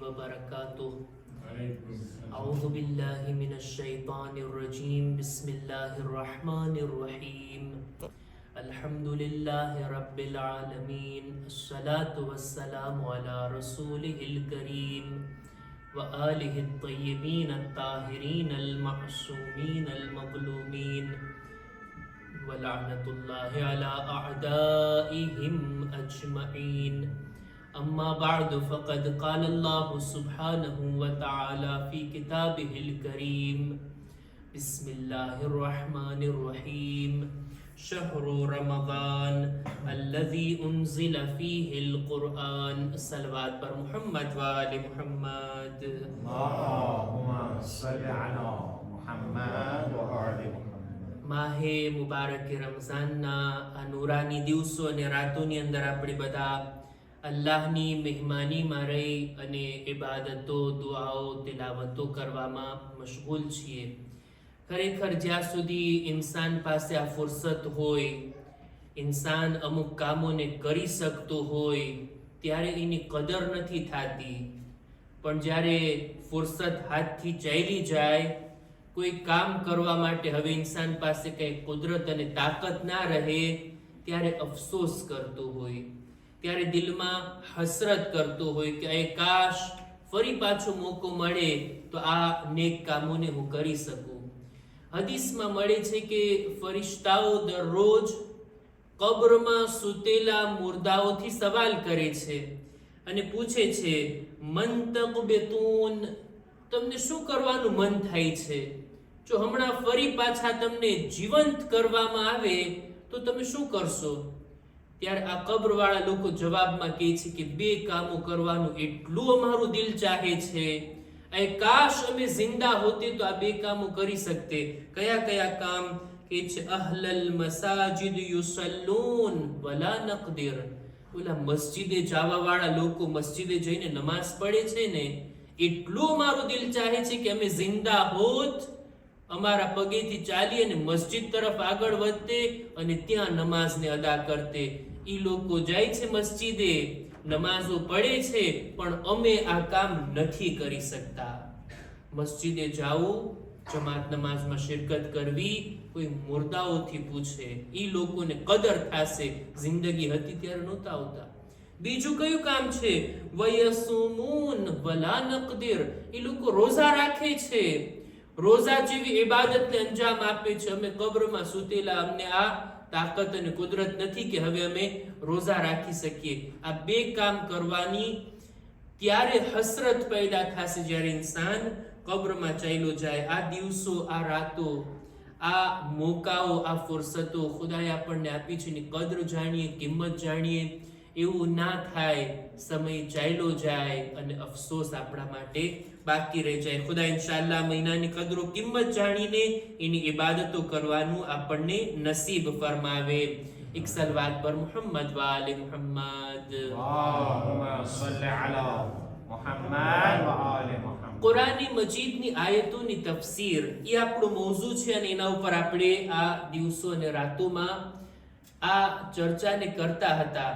वबरकातुह। अऊज़ु बिल्लाहि मिनश शैतानिर रजीम। बिस्मिल्लाहिर रहमानिर रहीम। अल्हम्दुलिल्लाहि रब्बिल आलमीन। अस्सलातु वस्सलामु अला रसूलिहिल करीम व आलिहि त्तय्यिबीन अत्ताहिरीन अल मअसूमीन अल मज़लूमीन व लअनतुल्लाहि अला अअदाइहिम अजमईन। अम्मा बअद फ़क़द क़ाल अल्लाहु सुब्हानहु व तआला फ़ी किताबिहिल करीम। बिस्मिल्लाहिर रहमानिर रहीम। शहरु रमज़ान अल्लज़ी उन्ज़िला फ़ीहिल क़ुरआन। सलवात पर मुहम्मद व आले मुहम्मद। अल्लाहुम्मा सल्लि अला मुहम्मद व आले मुहम्मद। माहे मुबारक रमज़ानना आ नूरानी દિવસો અને રાતોની અંદર આપણે બધા અલ્લાહની મહેમાનીમાં રહી અને ઇબાદતો, દુઆઓ, તિલાવતો કરવામાં મશગુલ છીએ. ખરેખર જ્યાં સુધી ઇન્સાન પાસે આ ફુરસત હોય, ઇન્સાન અમુક કામોને કરી શકતો હોય ત્યારે એની કદર નથી થતી. પણ જ્યારે ફુરસત હાથથી ચાલી જાય, કોઈ કામ કરવા માટે હવે ઇન્સાન પાસે કંઈ કુદરત અને તાકાત ના રહે ત્યારે અફસોસ કરતો હોય, ત્યારે દિલમાં હસરત કરતો હોય કે એ કાશ ફરી પાછો મોકો મળે તો આ નેક કામોને હું કરી શકું. હદીસમાં મળે છે કે ફરિશ્તાઓ દરરોજ કબ્રમાં સૂતેલા મુર્દાઓથી સવાલ કરે છે અને પૂછે છે, મન તકબેતુન, તમને શું કરવાનું મન થાય છે? જો હમણાં ફરી પાછા તમને જીવંત કરવામાં આવે તો તમે શું કરશો? ત્યારે આ કબ્રવાળા લોકો જવાબમાં કહે છે કે બે કામો કરવાનું એટલું અમારું દિલ ચાહે છે, એ કાશ અમે જિંદા હોતે તો આ બે કામો કરી શકતે. કયા કયા કામ? કે છે અહલલ મસાજિદ યુસલ્લૂન વલા નકદિર. ઓલા મસ્જિદે જવા વાળા લોકો મસ્જિદે જઈને નમાઝ પડે છે ને, એટલું અમારું દિલ ચાહે છે કે અમે જિંદા હોત, અમારા પગેથી ચાલી અને મસ્જિદ તરફ આગળ વધતે અને ત્યાં નમાઝને અદા કરતે. ઈ લોકો જાય છે મસ્જિદે, નમાઝો પડે છે, પણ અમે આ કામ નથી કરી શકતા. મસ્જિદે જાવું, જમાત નમાઝમાં શિરકત કરવી, કોઈ મુર્દાઓથી પૂછે, ઈ લોકોને કદર થશે. જિંદગી હતી ત્યારે નહોતા આવતા. બીજું કયું કામ છે? વયસુમૂન વલા નકદિર. ઈ લોકો રોઝા રાખે છે, રોઝા જેવી ઇબાદતને અંજામ આપે છે. અમે કબ્રમાં સૂતેલા, અમને આ તાકાત અને કુદરત નથી કે હવે અમે રોઝા રાખી શકીએ. આ બે કામ કરવાની ત્યારે હસરત પેદા થશે જ્યારે ઇન્સાન કબ્રમાં ચાલ્યો જાય. આ દિવસો, આ રાતો, આ મોકાઓ, આ ફુરસતો ખુદાએ આપણને આપી છે, એની કદર જાણીએ, કિંમત જાણીએ. એવું ના થાય સમય ચાલ્યો જાય અને અફસોસ આપણા માટે બાકી રહી જાય. ખુદા ઇન્શાઅલ્લાહ મહિનાની કદરો કિંમત જાણીને એની ઇબાદતો કરવાનું આપણને નસીબ ફરમાવે. એક સલવાત પર મુહમ્મદ વ આલે મુહમ્મદ. અલ્લાहुम्मा સલ્લિ અલા મુહમ્મદ વ આલે મુહમ્મદ. કુરાની મજીદની આયતોની તફસીર એ આપણો મૌઝૂ છે અને એના ઉપર આપણે આ દિવસો અને રાતોમાં આ ચર્ચાને કરતા હતા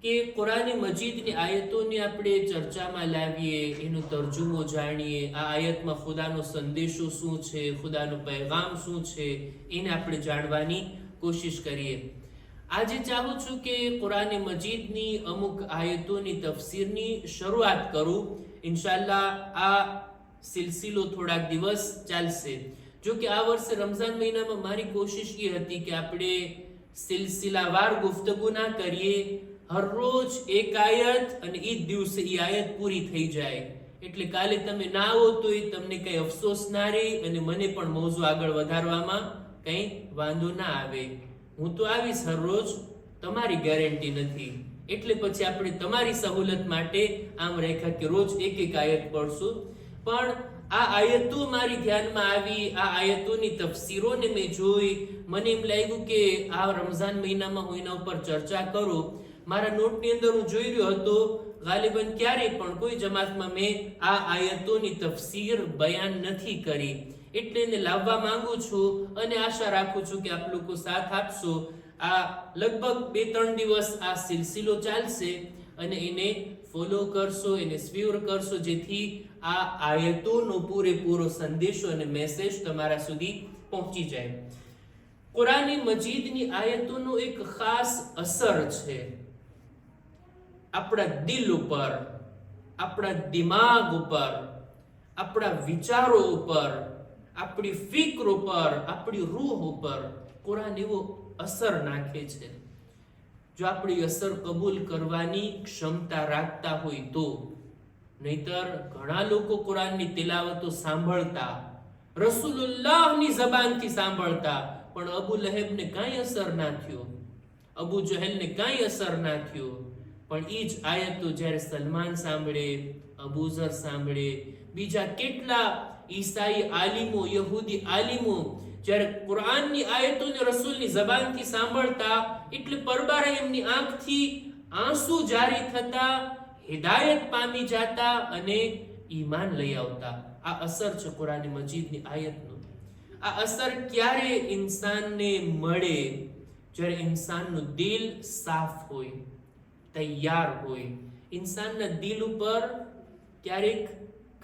કે કુરાની મજીદની આયતોને આપણે ચર્ચામાં લાવીએ, એનો તર્જુમો જાણીએ, આ આયતમાં ખુદાનો સંદેશો શું છે, ખુદાનો પૈગામ શું છે, એને આપણે જાણવાની કોશિશ કરીએ. આજે ચાહું છું કે કુરાની મજીદની અમુક આયતોની તફસીરની શરૂઆત કરું. ઇન્શાઅલ્લાહ આ સિલસિલો થોડાક દિવસ ચાલશે. જો કે આ વર્ષે રમઝાન મહિનામાં મારી કોશિશ એ હતી કે આપણે સિલસિલાવાર ગુફ્તગુ ના કરીએ, હરરોજ એક આયત અને એ જ દિવસે એ આયત પૂરી થઈ જાય. એટલે કાલે તમે ના આવો તો એ તમને કઈ અફસોસ ના રહે અને મને પણ મૌઝૂ આગળ વધારવામાં કઈ વાંધો ના આવે. હું તો આવીશ હરરોજ, તમારી ગેરંટી નથી. એટલે પછી આપણે તમારી સહુલત માટે આમ રાખ્યા કે રોજ એક એક આયત પડશું. પણ આ આયતો મારી ધ્યાનમાં આવી, આ આયતોની તફસીરોને મેં જોઈ, મને એમ લાગ્યું કે આ રમઝાન મહિનામાં હું એના ઉપર ચર્ચા કરું. મારા નોટની અંદર હું જોઈ રહ્યો હતો, ગાલિબન ક્યારેય પણ કોઈ જમાતમાં મેં આ આયતોની તફસીર બયાન નથી કરી. એટલે એને લાવવા માંગુ છું અને આશા રાખું છું કે આપ લોકો સાથ આપશો. આ લગભગ 2-3 દિવસ આ સિલસિલો ચાલશે અને એને ફોલો કરશો, એને સ્વીકાર કરશો, જેથી આ આયતોનો પૂરેપૂરો સંદેશો અને મેસેજ તમારા સુધી પહોંચી જાય. કુરાન મજીદની આયતોનો એક ખાસ અસર છે આપણા દિલ ઉપર, આપણા દિમાગ ઉપર, આપણા વિચારો ઉપર, આપણી ફિક્ર ઉપર, આપણી રૂહ ઉપર કુરાન એવો અસર નાખે છે. જો આપણી અસર કબૂલ કરવાની ક્ષમતા રાખતા હોય તો. નહીતર ઘણા લોકો કુરાનની તિલાવતો સાંભળતા, રસૂલુલ્લાહની જબાનથી સાંભળતા, પણ અબુ લહેબને કાંઈ અસર ના થયો, અબુ જહેલને કાંઈ અસર ના થયો. પણ એ જ આયતો જ્યારે સલમાન સાંભળે, અબુઝર સાંભળે, બીજા કેટલા ઈસાઈ આલિમો, યહૂદી આલિમો જ્યારે કુરાનની આયતોને રસૂલની જબાનથી સાંભળતા, એટલે પરબારે એમની આંખથી આંસુ જારી થતા, હિદાયત પામી જાતા અને ઈમાન લઈ આવતા. આ અસર છે કુરાન મજીદની આયતનો. આ અસર ક્યારે ઇન્સાનને મળે? જ્યારે ઇન્સાનનું દિલ સાફ હોય, તૈયાર હોય. ઇન્સાનના દિલ ઉપર ક્યારેક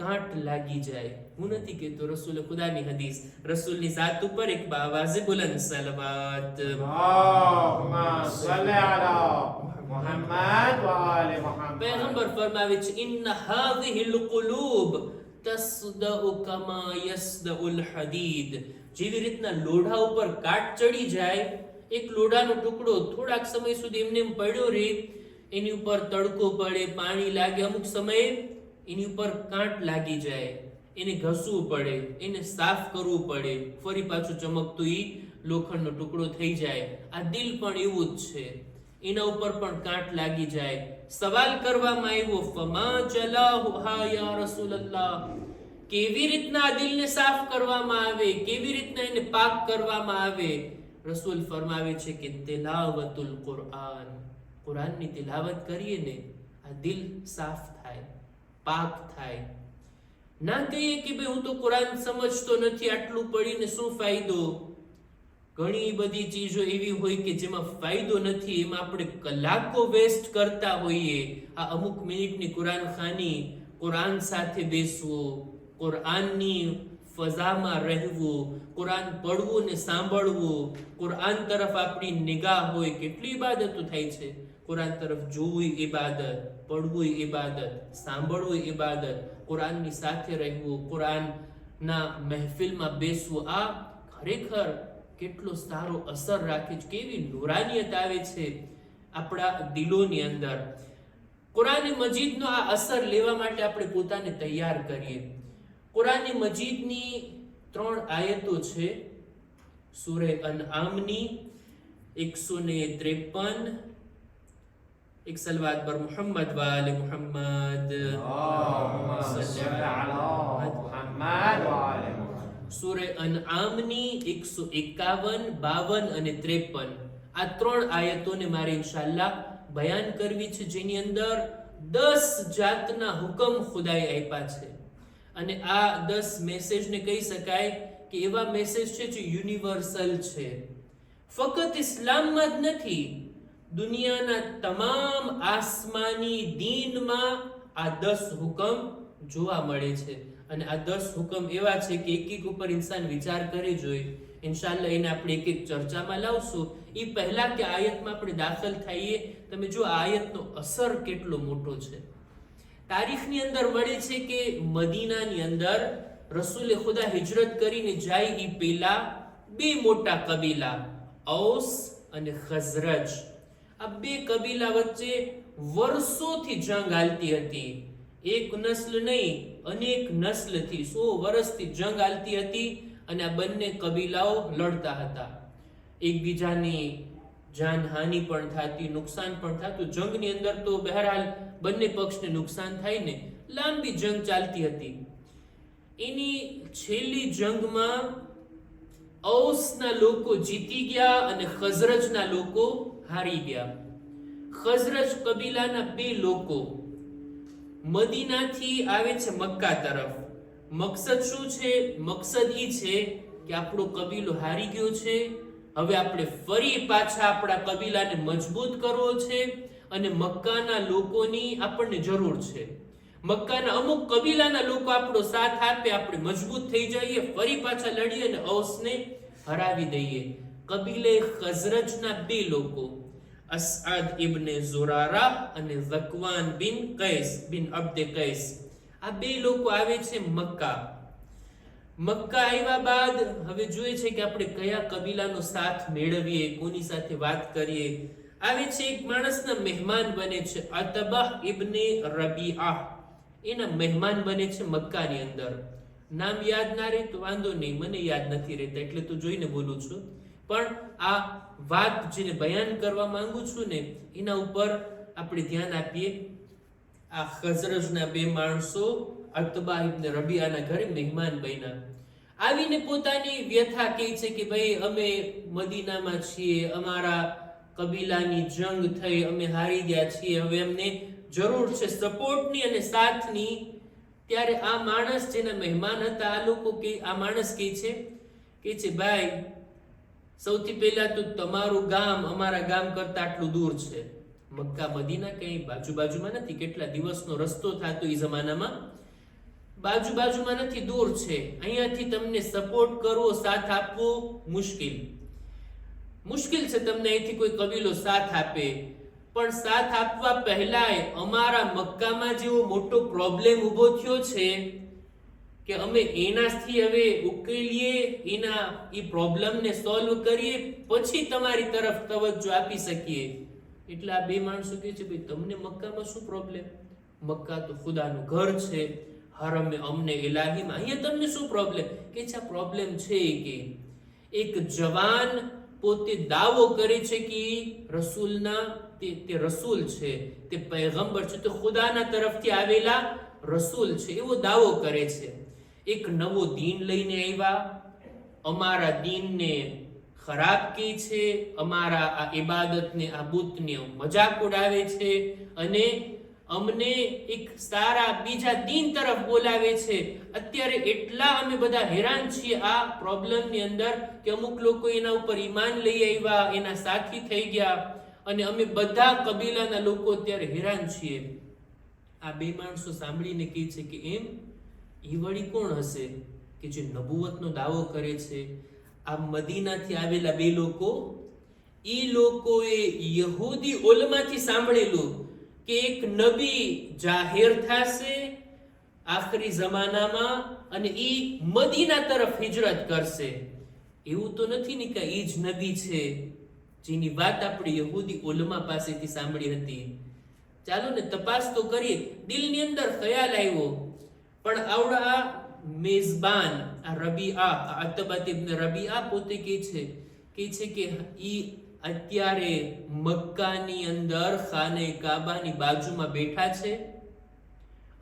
કાંટ લાગી જાય. હું નથી કહેતો, રસૂલ ખુદાની હદીસ, રસૂલની ઝાત ઉપર એક બાવાઝે બુલંદ સલવાત. અલ્લાહુમ્મા સલ્લી અલા મુહમ્મદ વ આલે મુહમ્મદ. પૈગંબર ફરમાવે છે, ઇન્ન હાઝિહિલ કુલૂબ તસ્દઉ કમા યસ્દઉલ હદીદ. જેવી રીતના લોઢા ઉપર કાટ ચડી જાય, એક લોઢાનો ટુકડો થોડાક સમય સુધી એમને પડ્યો રહે, એની ઉપર તડકો પડે, પાણી લાગે, અમુક સમયે એની ઉપર કાંટ લાગી જાય, એને ઘસવું પડે, એને સાફ કરવું પડે, ફરી પાછું ચમકતું ઈ લોખંડનો ટુકડો થઈ જાય. આ દિલ પણ એવું જ છે, એના ઉપર પણ કાંટ લાગી જાય. સવાલ કરવામાં આવ્યો, ફમા ચલાહુહા યા રસૂલલ્લાહ, કેવી રીતના આ દિલને સાફ કરવામાં આવે, કેવી રીતના એને પાક કરવામાં આવે? રસૂલ ફરમાવે છે કે તિલાવતુલ કુરઆન, કુરાનની તિલાવત કરીએ ને આ દિલ સાફ થાય, પાક થાય. ના કહીએ કે ભાઈ હું તો કુરાન સમજતો નથી, આટલું પડીને શું ફાયદો? ઘણી બધી ચીજો એવી હોય કે જેમાં ફાયદો નથી, એમાં આપણે કલાકો વેસ્ટ કરતા હોઈએ. આ અમુક મિનિટની કુરાન ખાની, કુરાન સાથે બેસવું, કુરાનની ફઝામાં રહેવું, કુરાન પડવું ને સાંભળવું, કુરાન તરફ આપણી નિગાહ હોય. કેટલી ઇબાદતો થાય છે. કુરાન તરફ જોવું ઇબાદત, પડવું ઇબાદત, સાંભળવું ઇબાદત, કુરાનની સાથે રહેવું, કુરાનના મહેફિલમાં બેસવું, આ ખરેખર કેટલો સારો અસર રાખે છે, કેવી નુરાનિયત આવે છે આપણા દિલોની અંદર. કુરાન મજીદનો આ અસર લેવા માટે આપણે પોતાને તૈયાર કરીએ. કુરાન મજીદની 3 આયતો છે. સૂરે અનઆમની 153, એક સલવાત પર મુહમ્મદ વ આલે મુહમ્મદ. અલ્લાહુમ્મા સલ્લી અલા મુહમ્મદ વ આલે મુહમ્મદ. સૂરે અનઆમની 151, 52 અને 53 આ 3 આયતોને મારે ઇન્શાઅલ્લાહ બયાન કરવી છે, જેની અંદર 10 જાતના હુકમ ખુદાએ આપ્યા છે. અને આ 10 મેસેજને કહી શકાય કે એવા મેસેજ છે જે યુનિવર્સલ છે. ફક્ત ઇસ્લામમાં જ નથી, દુનિયાના તમામ આસમાની દીનમાં આ 10 હુકમ જોવા મળે છે. અને આ 10 હુકમ એવા છે કે એક ઉપર ઇન્સાન વિચાર કરી જોઈએ. ઇન્શાઅલ્લાહ એને આપણે એક ચર્ચામાં લાવશું. એ પહેલા કે આયતમાં આપણે દાખલ થઈએ, તમે જો આ આયતનો અસર કેટલો મોટો છે. તારીખની અંદર મળે છે કે મદીનાની અંદર રસૂલે ખુદા હિજરત કરીને જાય એ પહેલા 2 મોટા કબીલા, ઔસ અને ખઝરજ, આ 2 કબીલા વચ્ચે વર્ષોથી જંગ હાલતી હતી. એક નસ્લ નહીં, અનેક નસ્લથી 100 વર્ષથી જંગ હાલતી હતી. અને આ બંને કબીલાઓ લડતા હતા, એકબીજાની જાનહાનિ પણ થતી, નુકસાન પણ થતું. જંગની અંદર તો બહેરહાલ બંને પક્ષને નુકસાન થાય ને, લાંબી જંગ ચાલતી હતી. એની છેલ્લી જંગમાં ઔસના લોકો જીતી ગયા અને ખઝરજના લોકો હારી ગયા. ખઝરજ કબીલાના 2 લોકો મદીનાથી આવે છે મક્કા તરફ. મકસદ શું છે? મકસદ એ છે કે આપણો કબીલો હારી ગયો છે, હવે આપણે ફરી પાછા આપણા કબીલાને મજબૂત કરવો છે અને મક્કાના લોકોની આપણને જરૂર છે. મક્કાના અમુક કબીલાના લોકો આપણો સાથ આપે, આપણે મજબૂત થઈ જઈએ, ફરી પાછા લડીએ અને ઔસને હરાવી દઈએ. કબીલે ખઝરજના 2 લોકો, અસઆદ ઇબ્ને ઝુરારા અને ઝકવાન બિન કૈસ બિન અબ્દ કૈસ, આ 2 લોકો આવે છે મક્કા. મક્કા આવ્યા બાદ હવે જોઈએ છે કે આપણે કયા કબીલાનો સાથ મેળવીએ, કોની સાથે વાત કરીએ. આવે છે એક માણસના મહેમાન બને છે, અતબા ઇબ્ને રબીઆ, એના મહેમાન બને છે મક્કાની અંદર. નામ યાદ ના રહે તો વાંધો નહીં, મને યાદ નથી રહેતા એટલે તો જોઈને બોલું છું, પણ આ વાત જેને બયાન કરવા માંગુ છું ને એના ઉપર આપણે ધ્યાન આપીએ. આ ખઝરજના 2 માણસો અતબા ઇબ્ને રબીઆના ઘરે મહેમાન બન્યા. આવીને પોતાની વ્યથા કહે છે કે ભાઈ અમે મદીનામાં છીએ, અમારા કબીલાની જંગ થઈ, અમે હારી ગયા છીએ, હવે અમને જરૂર છે સપોર્ટની અને સાથની. ત્યારે આ માણસ જેના મહેમાન હતા, આ માણસ કહે છે ભાઈ સૌથી પહેલા તો તમારું ગામ અમારા ગામ કરતા આટલું દૂર છે. મક્કા મદીના કઈ બાજુમાં નથી, કેટલા દિવસનો રસ્તો થતો એ જમાનામાં, બાજુમાં નથી, દૂર છે. અહીંયાથી તમને સપોર્ટ કરવો, સાથ આપવો મુશ્કેલ છે. તમને અહીંથી કોઈ કબીલો સાથ આપે, પણ સાથ આપવા પહેલાય અમારા મક્કામાં જેવો મોટો પ્રોબ્લેમ ઊભો થયો છે કે અમે એનાથી હવે ઉકેલીએ, એના એ પ્રોબ્લેમને સોલ્વ કરીએ, પછી તમારી તરફ તવજ્જો આપી શકીએ. એટલે આ 2 માણસો કહે છે ભાઈ તમને મક્કામાં શું પ્રોબ્લેમ? મક્કા તો ખુદાનું ઘર છે, હરમે અમને ઇલાહીમાં, અહીંયા તમને શું પ્રોબ્લેમ? કે છે આ પ્રોબ્લેમ છે કે એક જવાન પોતે દાવો કરે છે કે રસૂલના તે રસૂલ છે, તે પૈગંબર છે, તો ખુદાના તરફથી આવેલા રસૂલ છે એવો દાવો કરે છે. એક નવો દીન લઈને આવ્યા, અમારા દીનને ખરાબ કહે છે, અમારા આ ઇબાદતને, આ બુતને મજાક ઉડાવે છે અને અમને એક સારા બીજા દીન તરફ બોલાવે છે. અત્યારે એટલા અમે બધા હેરાન છીએ આ પ્રોબ્લેમની અંદર કે અમુક લોકો એના ઉપર ઈમાન લઈ આવ્યા, એના સાથી થઈ ગયા અને અમે બધા કબીલાના લોકો અત્યારે હેરાન છીએ. આ 2 માણસો સાંભળીને કહે છે કે એમ એ વળી કોણ હશે કે જે નબુવતનો દાવો કરે છે? આ મદીનાથી આવેલા 2 લોકો, એ લોકોએ યહૂદી ઉલમાથી સાંભળેલું કે એક નબી જાહેર થશે આખરી જમાનામાં અને એ મદીના તરફ હિજરત કરશે. એવું તો નથી ને કે એ જ નબી છે જેની વાત આપણે યહૂદી ઉલમા પાસેથી સાંભળી હતી. ચાલો ને તપાસ તો કરીએ. દિલની અંદર ખ્યાલ આવ્યો, પણ આવડા મેઝબાન આ રબીઆ, અતબા ઇબ્ને રબીઆ પોતે કહે છે કે ઈ અત્યારે મક્કાની અંદર ખાને કાબાની બાજુમાં બેઠા છે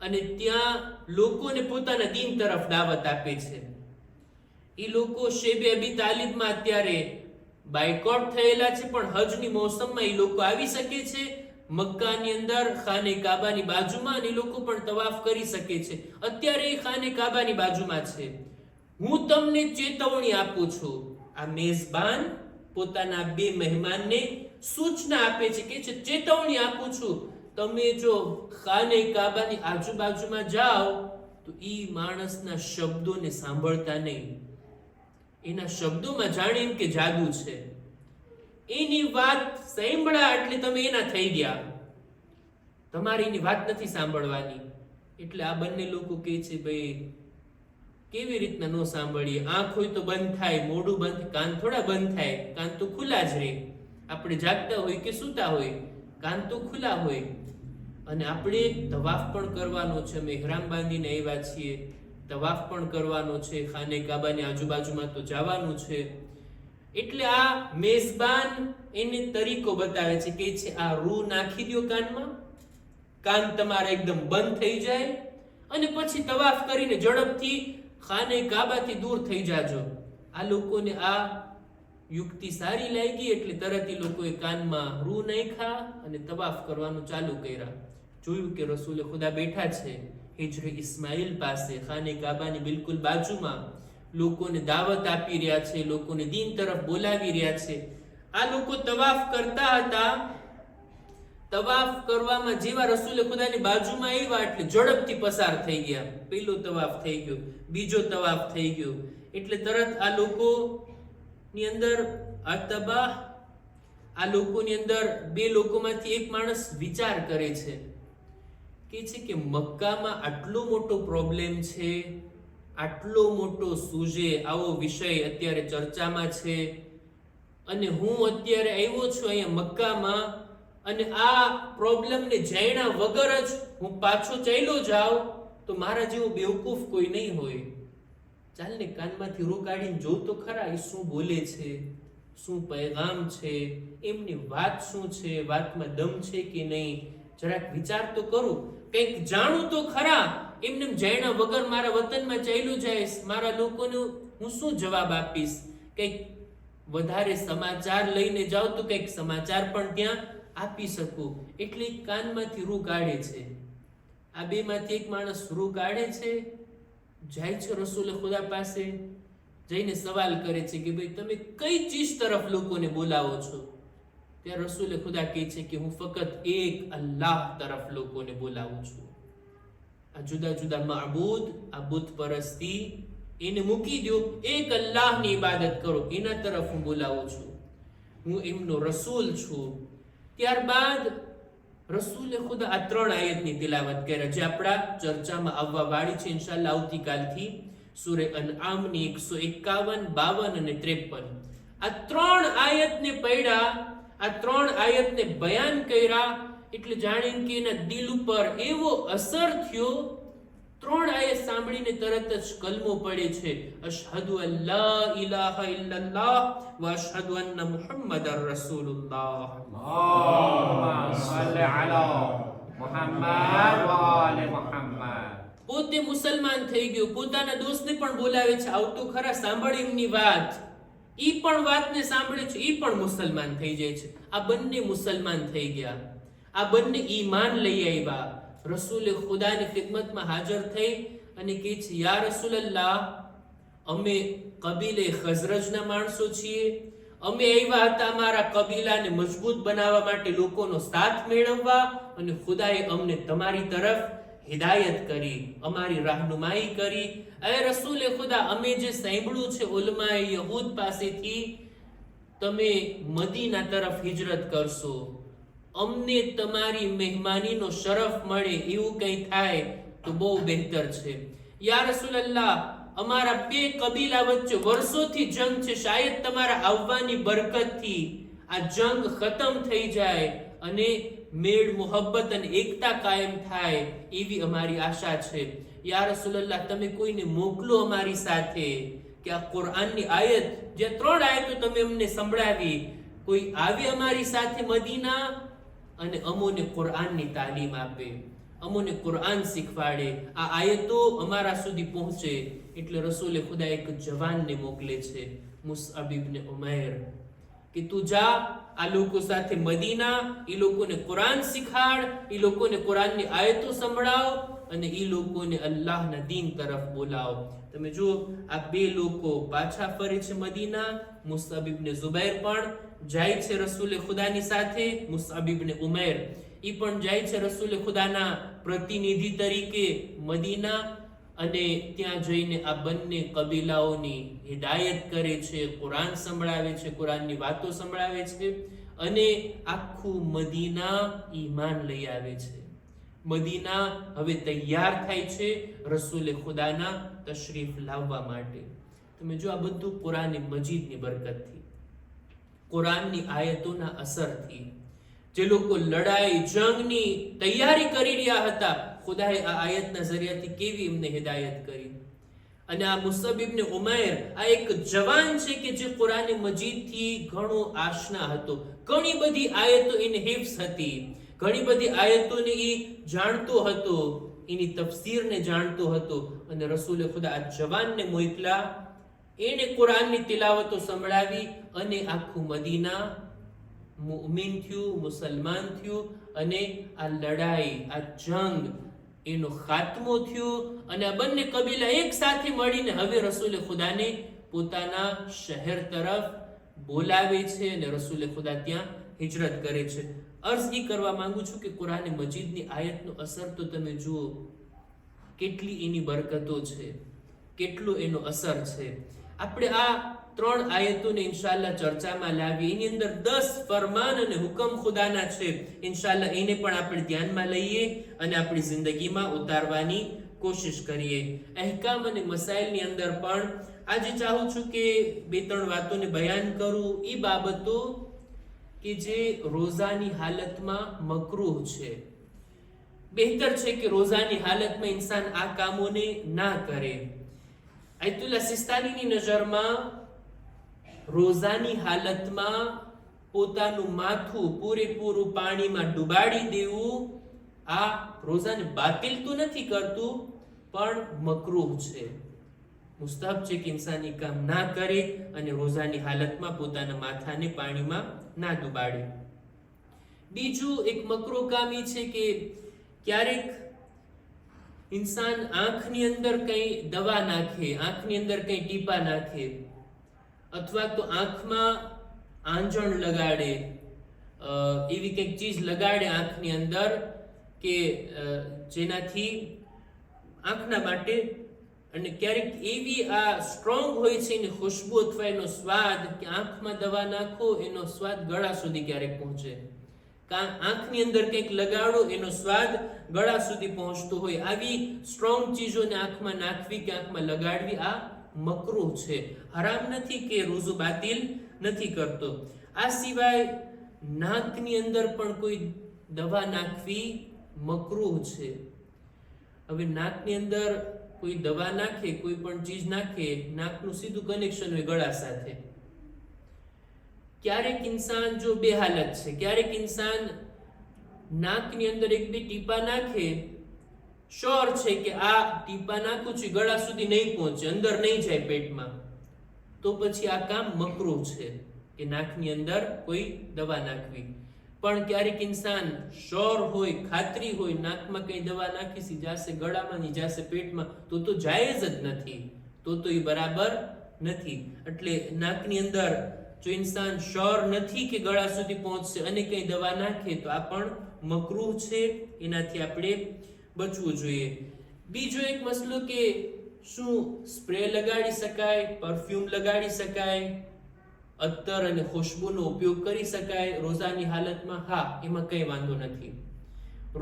અને ત્યાં લોકોને પોતાના દીન તરફ દાવત આપે છે. એ લોકો શેબે અબી તાલિબમાં અત્યારે બાયકોટ થયેલા છે, પણ હજની મોસમમાં એ લોકો આવી શકે છે મક્કાની અંદર ખાને કાબાની બાજુમાં, અને એ લોકો પણ તવાફ કરી શકે છે. અત્યારે એ ખાને કાબાની બાજુમાં છે. હું તમને ચેતવણી આપું છું. આ મેઝબાન પોતાના 2 મહેમાનને સૂચના આપે છે કે ચેતવણી આપું છું, તમે જો ખાને કાબાની આજુબાજુમાં જાઓ તો ઈ માણસના શબ્દોને સાંભળતા નહીં. એના શબ્દોમાં જાણે એમ કે જાદુ છે. એની વાત સાંભળ્યા એટલે તમે એના થઈ ગયા, તમારી એની વાત નથી સાંભળવાની. એટલે આ બંને લોકો કહે છે ભાઈ કેવી રીતના ન સાંભળીએ? આંખ હોય તો બંધ થાય, મોઢું બંધ, કાન થોડા બંધ થાય, કાન તો ખુલ્લા જ રહે. આપણે જાગતા હોય કે સૂતા હોય, કાન તો ખુલ્લા હોય. અને આપણે તવાફ પણ કરવાનો છે, અમે ઇહરામ બાંધીને આવ્યા છીએ, તવાફ પણ કરવાનો છે, ખાને કાબાની આજુબાજુમાં તો જવાનું છે. એટલે આ મેઝબાન એને તરીકો બતાવે છે કે આ રૂ નાખી દો કાનમાં, કાન તમારા એકદમ બંધ થઈ જાય અને પછી તવાફ કરીને ઝડપથી ખાને કાબાથી દૂર થઈ જાજો. આ લોકોને આ યુક્તિ સારી લાગી એટલે તરત એ લોકોએ કાનમાં રૂ નાખ્યા અને તવાફ કરવાનું ચાલુ કર્યા. જોયું કે રસૂલે ખુદા બેઠા છે હિજ્ર ઇસ્માઇલ પાસે, ખાને કાબાની બિલકુલ બાજુમાં, લોકોને દાવત આપી રહ્યા છે, લોકોને દીન તરફ બોલાવી રહ્યા છે. આ લોકો તવાફ કરતા હતા તવાફ કરવામાં જેવા રસૂલે ખુદાની બાજુમાં આવ્યા એટલે ઝડપથી પસાર થઈ ગયા. પહેલો તવાફ થઈ ગયો, બીજો તવાફ થઈ ગયો, એટલે તરત આ લોકોની અંદર આ લોકોની અંદર બે લોકોમાંથી એક માણસ વિચાર કરે છે કે મક્કામાં આટલો મોટો પ્રોબ્લેમ છે, આટલો મોટો સૂજે આવો વિષય અત્યારે ચર્ચામાં છે, અને હું અત્યારે આવ્યો છું અહીંયા મક્કામાં, અને આ પ્રોબ્લેમને જાણ્યા વગર જ હું પાછો ચાલ્યો જાઉં તો મારા જેવો બેવકૂફ કોઈ નહીં હોય. ચાલ ને કાનમાંથી રૂ કાઢીને જોઉં તો ખરા એ શું બોલે છે, શું પૈગામ છે, એમની વાત શું છે, વાતમાં દમ છે કે નહીં, જરાક વિચાર તો કરું, કંઈક જાણું તો ખરા. એમને જાણ્યા વગર મારા વતનમાં ચાલ્યો જઈશ, મારા લોકોને હું શું જવાબ આપીશ? કંઈક વધારે સમાચાર લઈને જાવ તો કંઈક સમાચાર પણ ત્યાં આપી શકું. એટલે કાનમાંથી રૂ કાઢે છે. આ બે માંથી એક માણસ રૂ કાઢે છે, જાય છે રસૂલે ખુદા પાસે, જઈને સવાલ કરે છે કે ભાઈ તમે કઈ ચીજ તરફ લોકોને બોલાવો છો? ત્યારે રસૂલે ખુદા કહે છે કે હું ફક્ત એક અલ્લાહ તરફ લોકોને બોલાવું છું. આ જુદા જુદા માબૂદ, આ બુત પરસ્તી એને મૂકી દો, એક અલ્લાહની ઇબાદત કરો, એના તરફ હું બોલાવું છું, હું એમનો રસૂલ છું. ત્યારબાદ રસૂલે ખુદા આ 3 આયતની તિલાવત કરે જે આપણા ચર્ચામાં આવવા વાળી છે ઇન્શાઅલ્લાહ આવતીકાલથી. સૂરે અનઆમની 151, 52 અને 53 આ 3 આયતને પઢ્યા, આ 3 આયતને બયાન કર્યા એટલે જાણીને કે એના દિલ ઉપર એવો અસર થયો. 3 આયત સાંભળીને તરત જ કલમો પડે છે, અશહદુ અલ્લા ઇલાહા ઇલ્લલ્લાહ વ અશહદુ અન્ના મુહમ્મદર રસૂલુલ્લાહ. اللهم صل على محمد وآل محمد. પોતે મુસલમાન થઈ ગયો, પોતાના દોસ્તને પણ બોલાવે છે, આવતો ખરા સાંભળ એમની વાત. ઈ પણ વાતને સાંભળે છે, ઈ પણ મુસલમાન થઈ જાય છે. આ બંને મુસલમાન થઈ ગયા, આ બંને ઈમાન લઈ આવ્યા. રસૂલે ખુદાની ખિદમતમાં હાજર થઈ અને કહે છે, યા રસૂલલ્લાહ, અમે કબીલે ખઝરજના માણસો છીએ, અમે આવ્યા હતા અમારા કબીલાને મજબૂત બનાવવા માટે, લોકોનો સાથ મેળવવા, અને ખુદાએ અમને તમારી તરફ હિદાયત કરી, અમારી રહેનુમાઈ કરી. એ રસૂલે ખુદા, અમે જે સાંભળ્યું છે ઉલમાએ યહૂદ પાસેથી, તમે મદીના તરફ હિજરત કરશો, અમને તમારી મહેમાનીનો શરફ મળે એવું કંઈ થાય તો બહુ બહેતર છે. યા રસૂલલ્લાહ, અમારા 2 કબીલા વચ્ચે વર્ષોથી જંગ છે, શાયદ તમારા આવવાની બરકતથી આ જંગ ખતમ થઈ જાય અને મેળ મોહબ્બત અને એકતા કાયમ થાય એવી અમારી આશા છે. યા રસૂલલ્લાહ, તમે કોઈને મોકલો અમારી સાથે કે આ કુરઆનની આયત, જે 3 આયતો તમે અમને સંભળાવી, કોઈ આવે અમારી સાથે મદીના અને અમોને કુરઆનની તાલીમ આપે, અમોને કુરઆન શીખવાડે, આ આયતો અમારા સુધી પહોંચે. એટલે રસૂલે ખુદા એક જવાનને મોકલે છે, મુસઅબ ઇબ્ન ઉમૈર, કે તું જા આ લોકો સાથે મદીના, એ લોકોને કુરાન શીખાડ, એ લોકોને કુરાનની આયતો સંભળાવ અને એ લોકોને અલ્લાહના દીન તરફ બોલાવ. તમે જુઓ, આ 2 લોકો પાછા ફરે છે મદીના. મુસઅબ ઇબ્ન ઝુબૈર પણ જાય છે રસૂલે ખુદાની સાથે, મુસઅબ ઇબ્ન ઉમૈર એ પણ જાય છે રસૂલે ખુદાના પ્રતિનિધિ તરીકે મદીના, અને ત્યાં જઈને આ બંને કબીલાઓની હિદાયત કરે છે, કુરાન સંભળાવે છે, કુરાનની વાતો સંભળાવે છે, અને આખું મદીના ઈમાન લઈ આવે છે. મદીના હવે તૈયાર થાય છે રસૂલે ખુદાના તશરીફ લાવવા માટે. તમે જો, આ બધું કુરાન મજીદની બરકતથી, કુરાનની આયતોના અસરથી, જે લોકો લડાઈ જંગની તૈયારી કરી રહ્યા હતા, ખુદાએ આ આયતના જરિયાથી કેવી એમને હિદાયત કરી. અને આ મુસઅબ ઇબ્ન ઉમૈર આ એક જવાન છે કે જે કુરાન મજીદથી ઘણો આશના હતો, ઘણી બધી આયતો એને હિફ્ઝ હતી, ઘણી બધી આયતોને એ જાણતો હતો, એની તફસીરને જાણતો હતો. અને રસૂલે ખુદા આ જવાનને મોકલા, એને કુરાનની તિલાવતો સંભળાવી અને આખું મદીના મુઅમિન થયું, મુસલમાન થયું, અને આ લડાઈ, આ જંગ એનો ખાત્મો થયો. અને આ બંને કબીલા એક સાથે મળીને હવે રસૂલે ખુદાને પોતાના શહેર તરફ બોલાવે છે અને રસૂલે ખુદા ત્યાં હિજરત કરે છે. અર્ઝ એ કરવા માંગુ છું કે કુરાન મજીદની આયતનો અસર તો તમે જુઓ, કેટલી એની બરકતો છે, કેટલો એનો અસર છે. આપણે આ 3 આયતોને ઇન્શાઅલ્લાહ ચર્ચામાં લાવી. એની અંદર 10 ફરમાન અને હુકમ ખુદાના છે. ઇન્શાઅલ્લાહ એને પણ આપણે ધ્યાનમાં લઈએ અને આપણી જિંદગીમાં ઉતારવાની કોશિશ કરીએ. અહેકામ અને મસાઇલની અંદર પણ આજે ચાહું છું કે 2-3 વાતોને બયાન કરું. એ બાબતો કે જે રોઝાની હાલતમાં મકરૂહ છે. બહેતર છે કે રોઝાની હાલતમાં ઇન્સાન આ કામોને ના કરે. આયતુલ્લાહ સિસ્તાનીની નજરમાં રોઝાની હાલતમાં પોતાનું માથું પૂરેપૂરું પાણીમાં ડુબાડી દેવું આ રોઝાને બાતિલ તો નથી કરતું, પણ મકરૂહ છે. મુસ્તહબ છે કે ઇન્સાન એ કામ ના કરે અને રોઝાની હાલતમાં પોતાના માથાને પાણીમાં ના ડુબાડે. બીજું એક મકરૂહ કામ એ છે કે ક્યારેક ઇન્સાન આંખની અંદર કંઈ દવા નાખે, આંખની અંદર કંઈ ટીપા નાખે, અથવા તો આંખમાં આંજણ લગાડે, એવી કંઈક ચીજ લગાડે આંખની અંદર કે જેનાથી આંખના માટે, અને ક્યારેક એવી આ સ્ટ્રોંગ હોય છે એની ખુશ્બુ અથવા એનો સ્વાદ કે આંખમાં દવા નાખો એનો સ્વાદ ગળા સુધી ક્યારેક પહોંચે. આંખની અંદર કંઈક લગાડો એનો સ્વાદ ગળા સુધી પહોંચતો હોય. આવી સ્ટ્રોંગ ચીજોને આંખમાં નાખવી કે આંખમાં લગાડવી આ મકરૂહ છે. હરામ નથી કે રોઝો બાતિલ નથી કરતો. આ સિવાય નાકની અંદર પણ કોઈ દવા નાખવી મકરૂહ છે. હવે નાકની અંદર કોઈ દવા નાખે, કોઈ પણ ચીજ નાખે, નાકનું સીધું કનેક્શન હોય ગળા સાથે. ક્યારેક ઇન્સાન જો બે હાલત છે, ક્યારેક ઇન્સાન નાકની અંદર 1-2 ટીપા નાખે, શ્યોર છે કે આ ટીપા નાખું છું ગળા સુધી નહીં પહોંચે, અંદર નહીં જાય પેટમાં, તો પછી આ કામ મકરૂહ છે કે નાકની અંદર કોઈ દવા નાખવી. પણ ક્યારેક ઇન્સાન શ્યોર હોય, ખાતરી હોય નાકમાં કઈ દવા નાખી જાશે ગળામાં ની જાશે પેટમાં, તો જાયજ જ નથી, તો એ બરાબર નથી. એટલે નાકની અંદર જો ઇન્સાન શ્યોર નથી કે ગળા સુધી પહોંચશે અને કઈ દવા નાખે તો આ પણ મકરૂહ છે. એનાથી આપણે બચવું જોઈએ. બીજો એક મસલો કે શું સ્પ્રે લગાડી શકાય, પરફ્યુમ લગાડી શકાય, અત્તર અને ખુશ્બુનો ઉપયોગ કરી શકાય રોઝાની હાલતમાં? હા, એમાં કંઈ વાંધો નથી.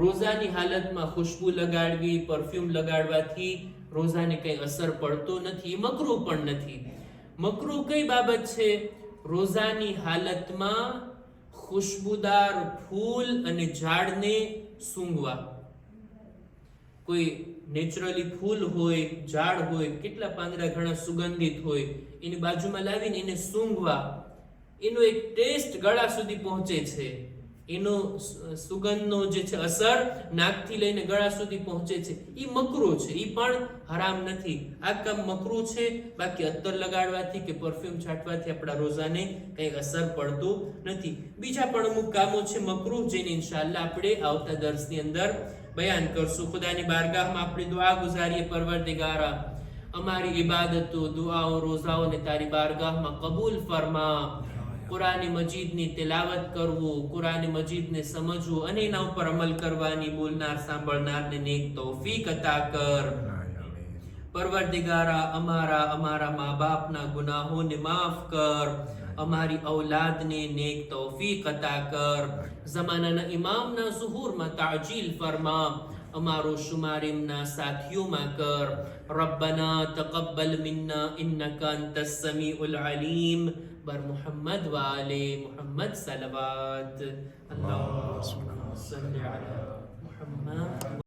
રોઝાની હાલતમાં ખુશ્બુ લગાડવી, પરફ્યુમ લગાડવાથી રોઝાને કંઈ અસર પડતો નથી, મકરૂહ પણ નથી. મકરૂહ કઈ બાબત છે? રોઝાની હાલતમાં ખુશ્બુદાર ફૂલ અને ઝાડને સૂંઘવા. કોઈ નેચરલી ફૂલ હોય, ઝાડ હોય, કેટલા પાંદડા ઘણા સુગંધિત હોય, એની બાજુમાં લાવીને એને સૂંઘવા, એનો એક ટેસ્ટ ગળા સુધી પહોંચે છે, એનો સુગંધનો જે છે અસર નાકથી લઈને ગળા સુધી પહોંચે છે, એ મકરૂહ છે, એ પણ હરામ નથી. આ કામ મકરૂહ છે. બાકી અત્તર લગાડવાથી કે પરફ્યુમ છાંટવાથી આપણા રોઝાને કંઈ અસર પડતું નથી. બીજા પણ અમુક કામો છે મકરૂહ, જેને ઇન્શાઅલ્લાહ આપણે આવતા દર્સની અંદર બયાન કરશું. ખુદાની બારગાહમાં આપણે દુઆ ગુજારીએ, પરવરદિગારા અમારી ઇબાદતો, દુઆઓ, રોઝાઓને તારી બારગાહમાં કબૂલ ફરમા. કુરાન મજીદની તિલાવત કરવું, કુરાન મજીદને સમજવું અને એના ઉપર અમલ કરવાની બોલનાર સાંભળનારને નેક તૌફીક અતા કર. પરવરદિગારા અમારા મા બાપના ગુનાહોને માફ કર, અમારી ઔલાદને નેક તૌફીક અતા કર. ઝમાનાના ઇમામના ઝુહૂરમાં તાજીલ ફરમા, અમારો શુમાર એમના સાથીઓમાં કર. રબ્બના તકબ્બલ મિન્ના ઇન્નકા અંતસ સમીઉલ અલીમ. બર મુહમ્મદ વ આલે મુહમ્મદ સલવાત. અલ્લાહુમ્મા સલ્લી અલા મુહમ્મદ.